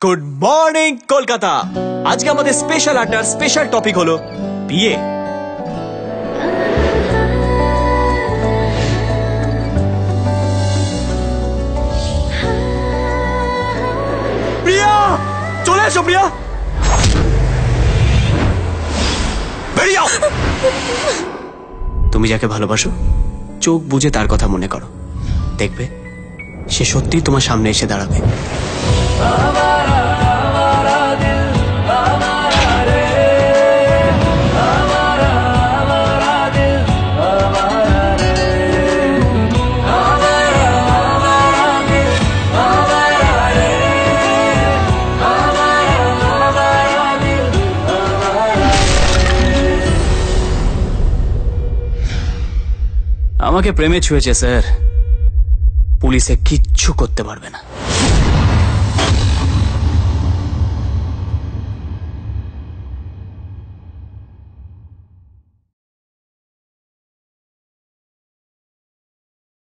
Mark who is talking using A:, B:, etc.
A: Good morning Kolkata. আজকে আমাদের special আড্ডার স্পেশাল টপিক হলো বিয়ে। প্রিয়া, চলে এসো প্রিয়া, বেরিয়ে যাও। তুমি যাকে ভালোবাসো চোখ বুঝে তার কথা মনে করো, দেখবে সে সত্যিই তোমার সামনে এসে দাঁড়াবে। আমাকে প্রেমে ছুঁয়েছে স্যার, পুলিশে কিচ্ছু করতে পারবে না।